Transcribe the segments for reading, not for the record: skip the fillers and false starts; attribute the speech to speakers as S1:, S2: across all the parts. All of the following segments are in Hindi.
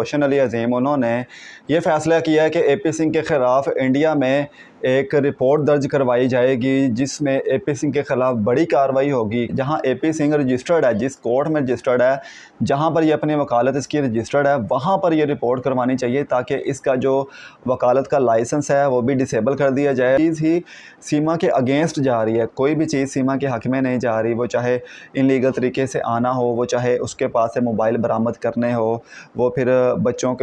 S1: रोशन अली अज़ीम, उन्होंने ये फ़ैसला किया है कि एपी सिंह के ख़िलाफ़ इंडिया में एक रिपोर्ट दर्ज करवाई जाएगी, जिसमें एपी सिंह के ख़िलाफ़ बड़ी कार्रवाई होगी। जहां एपी सिंह रजिस्टर्ड है, जिस कोर्ट में रजिस्टर्ड है, जहां पर ये अपनी वकालत इसकी रजिस्टर्ड है, वहां पर ये रिपोर्ट करवानी चाहिए ताकि इसका जो वकालत का लाइसेंस है वो भी डिसेबल कर दिया जाए। चीज़ ही सीमा के अगेंस्ट जा रही है, कोई भी चीज़ सीमा के हक़ में नहीं जा रही, वो चाहे इनलीगल तरीके से आना हो, वो चाहे उसके पास से मोबाइल बरामद करने हो, वो फिर बच्चों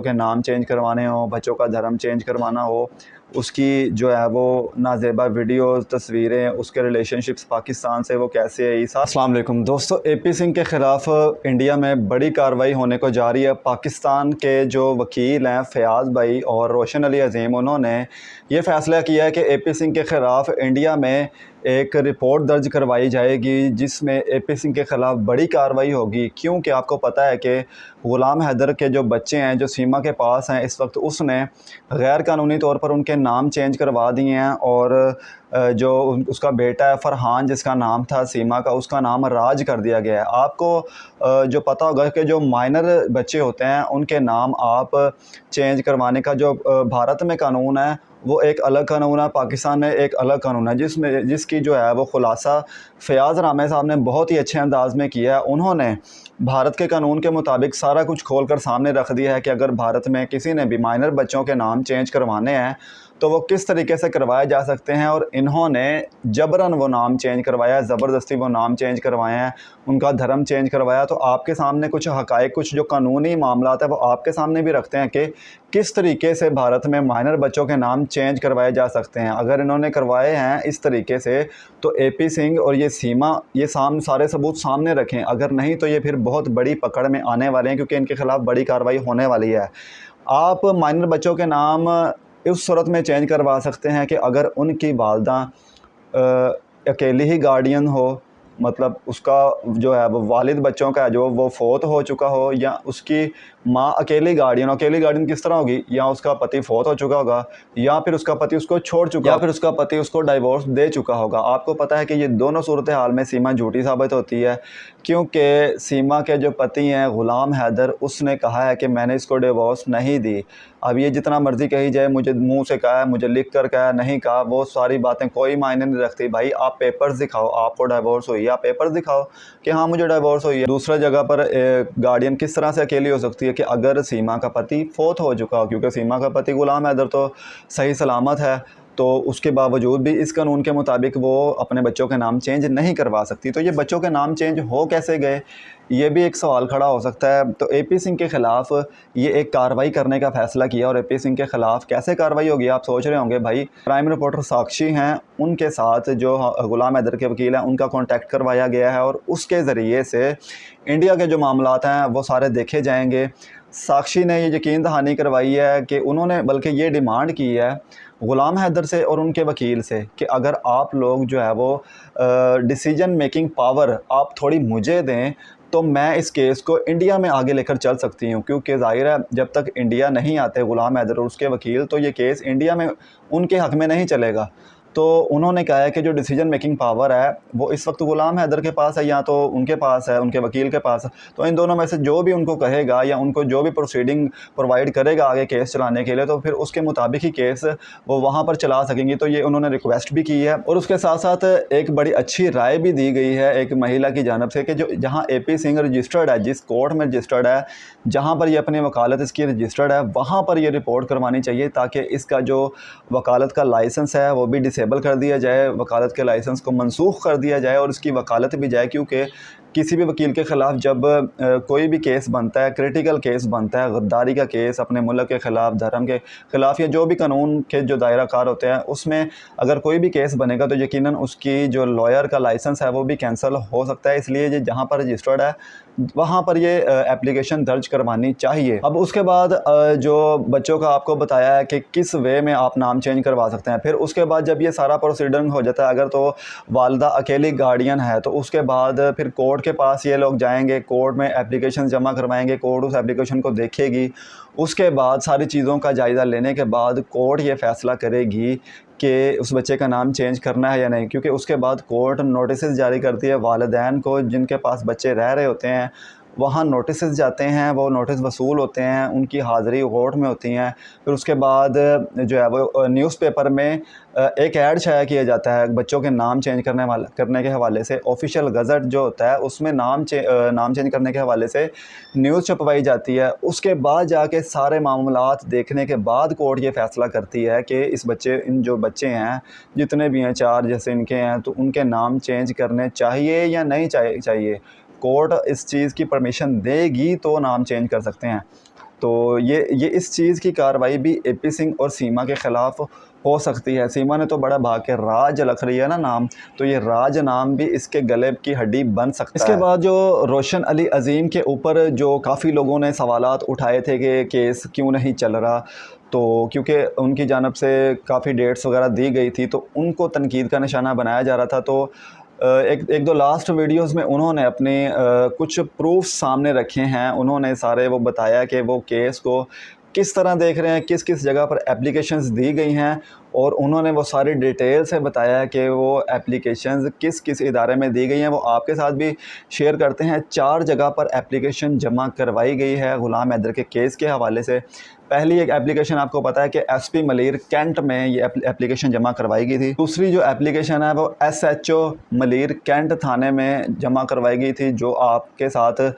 S1: के नाम चेंज करवाने हो, बच्चों का धर्म चेंज करवाना हो, उसकी जो है वो नाज़ेबा वीडियोज़ तस्वीरें, उसके रिलेशनशिप्स पाकिस्तान से वो कैसे है। अस्सलाम वालेकुम दोस्तों, एपी सिंह के ख़िलाफ़ इंडिया में बड़ी कार्रवाई होने को जा रही है। पाकिस्तान के जो वकील हैं फ़याज़ भाई और रोशन अली अज़ीम, उन्होंने ये फ़ैसला किया है कि एपी सिंह के ख़िलाफ़ इंडिया में एक रिपोर्ट दर्ज करवाई जाएगी, जिसमें एपी सिंह के ख़िलाफ़ बड़ी कार्रवाई होगी। क्योंकि आपको पता है कि ग़ुलाम हैदर के जो बच्चे हैं जो सीमा के पास हैं इस वक्त, उसने गैर कानूनी तौर पर उनके नाम चेंज करवा दिए हैं और जो उसका बेटा है फ़रहान, जिसका नाम था सीमा का, उसका नाम राज कर दिया गया है। आपको जो पता होगा कि जो माइनर बच्चे होते हैं उनके नाम आप चेंज करवाने का जो भारत में कानून है वो एक अलग कानून है, पाकिस्तान में एक अलग कानून है, जिसकी जो है वो खुलासा फ़याज़ रामे साहब ने बहुत ही अच्छे अंदाज में किया है। उन्होंने भारत के कानून के मुताबिक सारा कुछ खोल कर सामने रख दिया है कि अगर भारत में किसी ने भी माइनर बच्चों के नाम चेंज करवाने हैं तो वो किस तरीके से करवाए जा सकते हैं। और इन्होंने जबरन वो नाम चेंज करवाया, ज़बरदस्ती वो नाम चेंज करवाए हैं, उनका धर्म चेंज करवाया। तो आपके सामने कुछ हक़ाइक़, कुछ जो कानूनी मामलात है वो आपके सामने भी रखते हैं कि किस तरीके से भारत में माइनर बच्चों के नाम चेंज करवाए जा सकते हैं। अगर इन्होंने करवाए हैं इस तरीके से तो एपी सिंह और ये सीमा ये सारे सबूत सामने रखें, अगर नहीं तो ये फिर बहुत बड़ी पकड़ में आने वाले हैं, क्योंकि इनके ख़िलाफ़ बड़ी कार्रवाई होने वाली है। आप माइनर बच्चों के नाम उस सूरत में चेंज करवा सकते हैं कि अगर उनकी वालदा अकेली ही गार्डियन हो, मतलब उसका जो है वो वालिद बच्चों का जो वो फ़ौत हो चुका हो, या उसकी माँ अकेली गार्डियन किस तरह होगी, या उसका पति फ़ौत हो चुका होगा, या फिर उसका पति उसको छोड़ चुका, या फिर उसका पति उसको डाइवोर्स दे चुका होगा। आपको पता है कि ये दोनों सूरत हाल में सीमा झूठी साबित होती है, क्योंकि सीमा के जो पति हैं ग़ुलाम हैदर, उसने कहा है कि मैंने इसको डिवोर्स नहीं दी। अब ये जितना मर्ज़ी कही जाए, मुझे मुँह से कहा है, मुझे लिख कर कहा, नहीं कहा, वो सारी बातें कोई मायने नहीं रखती। भाई आप पेपर्स दिखाओ, आपको डिवोर्स हुई है, आप पेपर्स दिखाओ कि हाँ मुझे डिवोर्स हुई है। दूसरा जगह पर गार्डियन किस तरह से अकेली हो सकती है कि अगर सीमा का पति फ़ौत हो चुका हो, क्योंकि सीमा का पति ग़ुलाम हैदर तो सही सलामत है, तो उसके बावजूद भी इस कानून के मुताबिक वो अपने बच्चों के नाम चेंज नहीं करवा सकती। तो ये बच्चों के नाम चेंज हो कैसे गए, ये भी एक सवाल खड़ा हो सकता है। तो एपी सिंह के ख़िलाफ़ ये एक कार्रवाई करने का फ़ैसला किया, और एपी सिंह के ख़िलाफ़ कैसे कार्रवाई होगी आप सोच रहे होंगे। भाई क्राइम रिपोर्टर साक्षी हैं, उनके साथ जो ग़ुलाम हैदर के वकील हैं उनका कॉन्टैक्ट करवाया गया है, और उसके ज़रिए से इंडिया के जो मामलात हैं वो सारे देखे जाएंगे। साक्षी ने ये यकीन दहानी करवाई है कि उन्होंने बल्कि ये डिमांड की है ग़ुलाम हैदर से और उनके वकील से कि अगर आप लोग जो है वो डिसीजन मेकिंग पावर आप थोड़ी मुझे दें तो मैं इस केस को इंडिया में आगे लेकर चल सकती हूँ। क्योंकि ज़ाहिर है जब तक इंडिया नहीं आते ग़ुलाम हैदर और उसके वकील, तो ये केस इंडिया में उनके हक़ में नहीं चलेगा। तो उन्होंने कहा है कि जो डिसीजन मेकिंग पावर है वो इस वक्त ग़ुलाम हैदर के पास है, या तो उनके पास है, उनके वकील के पास है। तो इन दोनों में से जो भी उनको कहेगा या उनको जो भी प्रोसीडिंग प्रोवाइड करेगा आगे केस चलाने के लिए, तो फिर उसके मुताबिक ही केस वो वहाँ पर चला सकेंगी। तो ये उन्होंने रिक्वेस्ट भी की है, और उसके साथ साथ एक बड़ी अच्छी राय भी दी गई है एक महिला की जानिब से कि जो जहाँ एपी सिंह रजिस्टर्ड है, जिस कोर्ट में रजिस्टर्ड है, जहाँ पर ये अपनी वकालत इसकी रजिस्टर्ड है, वहाँ पर ये रिपोर्ट करवानी चाहिए ताकि इसका जो वकालत का लाइसेंस है वो भी डिसेबल कर दिया जाए, वकालत के लाइसेंस को मनसूख कर दिया जाए और इसकी वकालत भी जाए। क्योंकि किसी भी वकील के ख़िलाफ़ जब कोई भी केस बनता है, क्रिटिकल केस बनता है, गद्दारी का केस, अपने मुल्क के ख़िलाफ़, धर्म के ख़िलाफ़, या जो भी कानून के जो दायरा कार होते हैं, उसमें अगर कोई भी केस बनेगा तो यकीनन उसकी जो लॉयर का लाइसेंस है वो भी कैंसिल हो सकता है। इसलिए ये जहाँ पर रजिस्टर्ड है वहाँ पर ये एप्लीकेशन दर्ज करवानी चाहिए। अब उसके बाद जो बच्चों का आपको बताया है कि किस वे में आप नाम चेंज करवा सकते हैं, फिर उसके बाद जब ये सारा प्रोसीडिंग हो जाता है, अगर तो वालदा अकेली गार्डियन है तो उसके बाद फिर कोर्ट के पास ये लोग जाएंगे, कोर्ट में एप्लीकेशन जमा करवाएंगे, कोर्ट उस एप्लीकेशन को देखेगी। उसके बाद सारी चीज़ों का जायज़ा लेने के बाद कोर्ट ये फ़ैसला करेगी कि उस बच्चे का नाम चेंज करना है या नहीं। क्योंकि उसके बाद कोर्ट नोटिस जारी करती है वालिदैन को जिनके पास बच्चे रह रहे होते हैं, वहाँ नोटिस जाते हैं, वो नोटिस वसूल होते हैं, उनकी हाज़िरी कोर्ट में होती हैं। फिर उसके बाद जो है वो न्यूज़पेपर में एक ऐड शाया किया जाता है बच्चों के नाम चेंज करने के हवाले से। ऑफिशियल गज़ट जो होता है उसमें नाम चेंज करने के हवाले से न्यूज़ छपवाई जाती है। उसके बाद जाके सारे मामलात देखने के बाद कोर्ट ये फ़ैसला करती है कि इन जो बच्चे हैं जितने भी हैं 4 जैसे इनके हैं, तो उनके नाम चेंज करने चाहिए या नहीं चाहिए। कोर्ट इस चीज़ की परमिशन देगी तो नाम चेंज कर सकते हैं। तो ये इस चीज़ की कार्रवाई भी एपी सिंह और सीमा के ख़िलाफ़ हो सकती है। सीमा ने तो बड़ा भाग के राज रख रही है ना नाम, तो ये राज नाम भी इसके गले की हड्डी बन सकता है। इसके बाद जो रोशन अली अज़ीम के ऊपर जो काफ़ी लोगों ने सवालात उठाए थे कि केस क्यों नहीं चल रहा, तो क्योंकि उनकी जानब से काफ़ी डेट्स वगैरह दी गई थी, तो उनको तनकीद का निशाना बनाया जा रहा था। तो एक दो लास्ट वीडियोस में उन्होंने अपने कुछ प्रूफ्स सामने रखे हैं। उन्होंने सारे वो बताया कि वो केस को किस तरह देख रहे हैं, किस किस जगह पर एप्लीकेशंस दी गई हैं, और उन्होंने वो सारी डिटेल से बताया कि वो एप्लीकेशंस किस किस इदारे में दी गई हैं। वो आपके साथ भी शेयर करते हैं। 4 जगह पर एप्लीकेशन जमा करवाई गई है गुलाम हैदर के केस के हवाले से। पहली एक एप्लीकेशन आपको पता है कि एसपी मलिर कैंट में ये एप्लीकेशन जमा करवाई गई थी। दूसरी जो एप्लीकेशन है वो एसएचओ मलिर कैंट थाने में जमा करवाई गई थी, जो आपके साथ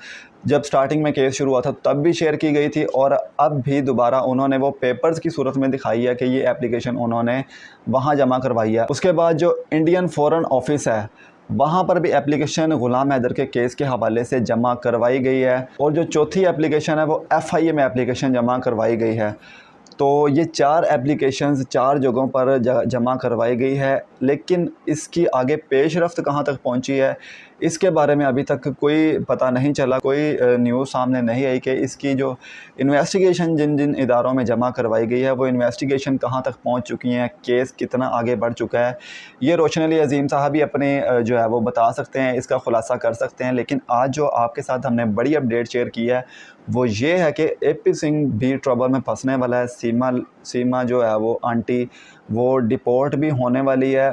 S1: जब स्टार्टिंग में केस शुरू हुआ था तब भी शेयर की गई थी, और अब भी दोबारा उन्होंने वो पेपर्स की सूरत में दिखाई है कि ये एप्लीकेशन उन्होंने वहाँ जमा करवाई है। उसके बाद जो इंडियन फ़ॉरेन ऑफिस है वहाँ पर भी एप्लीकेशन गुलाम हैदर के केस के हवाले से जमा करवाई गई है। और जो चौथी एप्लीकेशन है वो एफआईए में एप्लीकेशन जमा करवाई गई है। तो ये 4 एप्लीकेशंस 4 जगहों पर जमा करवाई गई है, लेकिन इसकी आगे पेशरफ्त कहाँ तक पहुँची है इसके बारे में अभी तक कोई पता नहीं चला। कोई न्यूज़ सामने नहीं आई कि इसकी जो इन्वेस्टिगेशन जिन जिन इदारों में जमा करवाई गई है वो इन्वेस्टिगेशन कहाँ तक पहुँच चुकी हैं, केस कितना आगे बढ़ चुका है। ये रोशन अली अज़ीम साहब ही अपने जो है वो बता सकते हैं, इसका ख़ुलासा कर सकते हैं। लेकिन आज जो आपके साथ हमने बड़ी अपडेट शेयर की है वो ये है कि एपी सिंह भी ट्रबल में फंसने वाला है। सीमा जो है वो आंटी वो डिपोर्ट भी होने वाली है।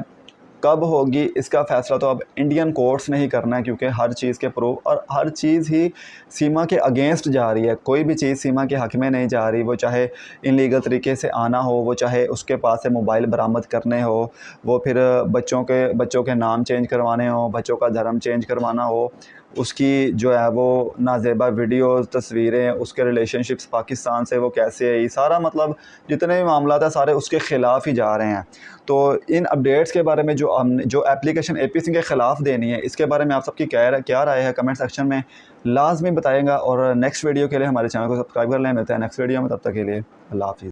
S1: कब होगी इसका फ़ैसला तो अब इंडियन कोर्ट्स ने ही करना है, क्योंकि हर चीज़ के प्रूफ और हर चीज़ ही सीमा के अगेंस्ट जा रही है। कोई भी चीज़ सीमा के हक़ में नहीं जा रही, वो चाहे इनलीगल तरीके से आना हो, वो चाहे उसके पास से मोबाइल बरामद करने हो, वो फिर बच्चों के नाम चेंज करवाने हो, बच्चों का धर्म चेंज करवाना हो, उसकी जो है वो नाज़ेबा वीडियोज़ तस्वीरें, उसके रिलेशनशिप्स पाकिस्तान से वो कैसे है, ये सारा मतलब जितने भी मामला है सारे उसके ख़िलाफ़ ही जा रहे हैं। तो इन अपडेट्स के बारे में जो एप्लीकेशन एपी सिंह के ख़िलाफ़ देनी है, इसके बारे में आप सबकी क्या राय है कमेंट सेक्शन में लाजमी बताएगा। और नेक्स्ट वीडियो के लिए हमारे चैनल को सब्सक्राइब कर लें। मिलते हैं नेक्स्ट वीडियो में, तब तक के लिए अल्लाह हाफ़िज़।